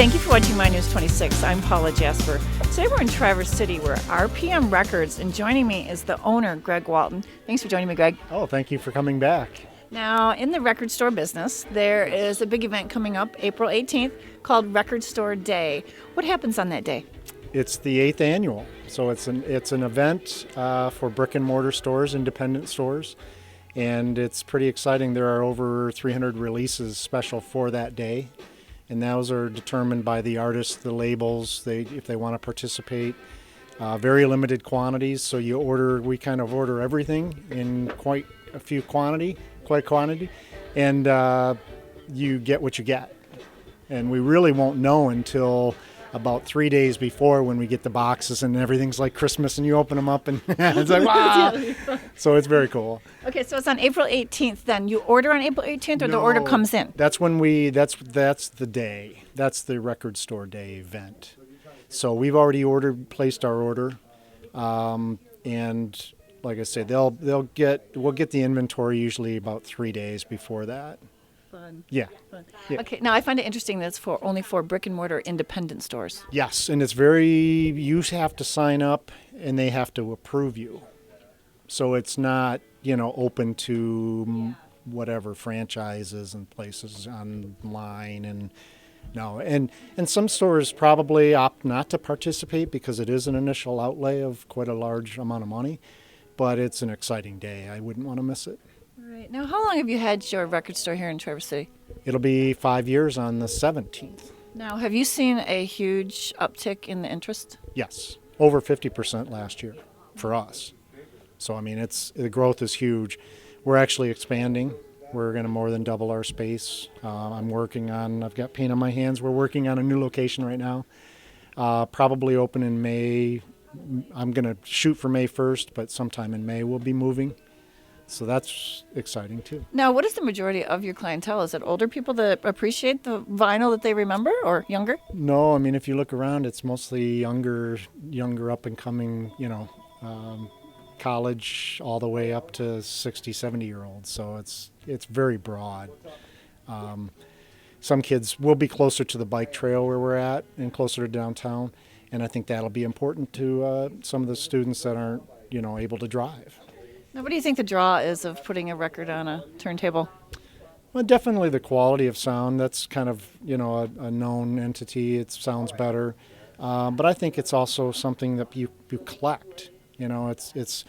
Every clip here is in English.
Thank you for watching My News 26. I'm Paula Jasper. Today we're in Traverse City. We're RPM Records, and joining me is the owner, Greg Walton. Thanks for joining me, Greg. Oh, thank you for coming back. Now, in the record store business, there is a big event coming up April 18th called Record Store Day. What happens on that day? It's the 8th annual, so it's an event for brick and mortar stores, independent stores, and it's pretty exciting. There are over 300 releases special for that day, and those are determined by the artists, the labels, if they want to participate. Very limited quantities, so we kind of order everything in quite quantity, and you get what you get. And we really won't know until about 3 days before, when we get the boxes and everything's like Christmas and you open them up and it's like, wow. So it's very cool. Okay, so it's on April 18th then. You order on April 18th or the order comes in? That's when that's the day. That's the Record Store Day event. So we've already placed our order. And like I said, we'll get the inventory usually about 3 days before that. Fun. Yeah. Fun. Yeah. Okay, now I find it interesting that it's only for brick and mortar independent stores. Yes, and you have to sign up and they have to approve you. So it's not, open to whatever franchises and places online and some stores probably opt not to participate because it is an initial outlay of quite a large amount of money, but it's an exciting day. I wouldn't want to miss it. Right. Now, how long have you had your record store here in Traverse City? It'll be 5 years on the 17th. Now, have you seen a huge uptick in the interest? Yes, over 50% last year for us. So, the growth is huge. We're actually expanding. We're going to more than double our space. I've got paint on my hands. We're working on a new location right now. Probably open in May. I'm going to shoot for May 1st, but sometime in May we'll be moving. So that's exciting too. Now, what is the majority of your clientele? Is it older people that appreciate the vinyl that they remember, or younger? No, if you look around, it's mostly younger up and coming, college all the way up to 60, 70-year-olds. So it's very broad. Some kids will be closer to the bike trail where we're at and closer to downtown. And I think that'll be important to some of the students that aren't, able to drive. Now, what do you think the draw is of putting a record on a turntable? Well, definitely the quality of sound. That's kind of, a known entity. It sounds better. But I think it's also something that you collect. It's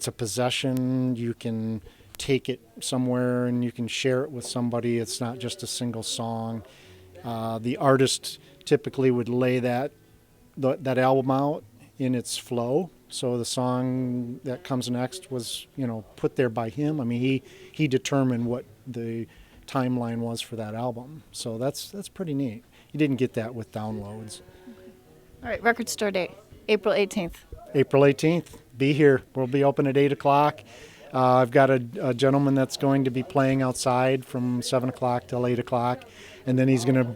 a possession. You can take it somewhere and you can share it with somebody. It's not just a single song. The artist typically would lay that album out in its flow. So the song that comes next was, put there by him. He determined what the timeline was for that album. So that's pretty neat. You didn't get that with downloads. Okay. All right, Record Store Day, April 18th. April 18th. Be here. We'll be open at 8 o'clock. I've got a gentleman that's going to be playing outside from 7 o'clock till 8 o'clock. And then he's going to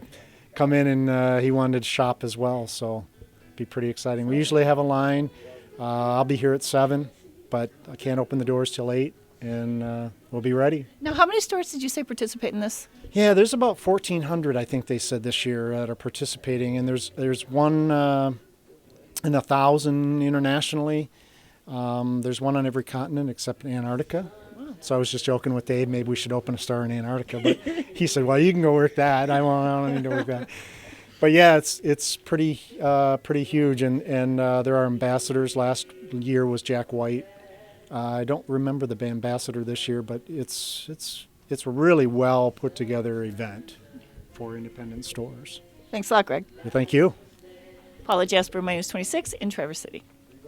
come in and he wanted to shop as well. So it'll be pretty exciting. We usually have a line. I'll be here at 7, but I can't open the doors till 8, and we'll be ready. Now, how many stores did you say participate in this? Yeah, there's about 1,400, I think they said this year, that are participating, and there's one in 1,000 internationally. There's one on every continent except Antarctica. Wow. So I was just joking with Dave, maybe we should open a store in Antarctica, but he said, well, you can go work that. I don't need to work that. But yeah, it's pretty huge, and there are ambassadors. Last year was Jack White. I don't remember the ambassador this year, but it's a really well put together event for independent stores. Thanks a lot, Greg. Well, thank you. Paula Jasper, My News 26 in Traverse City.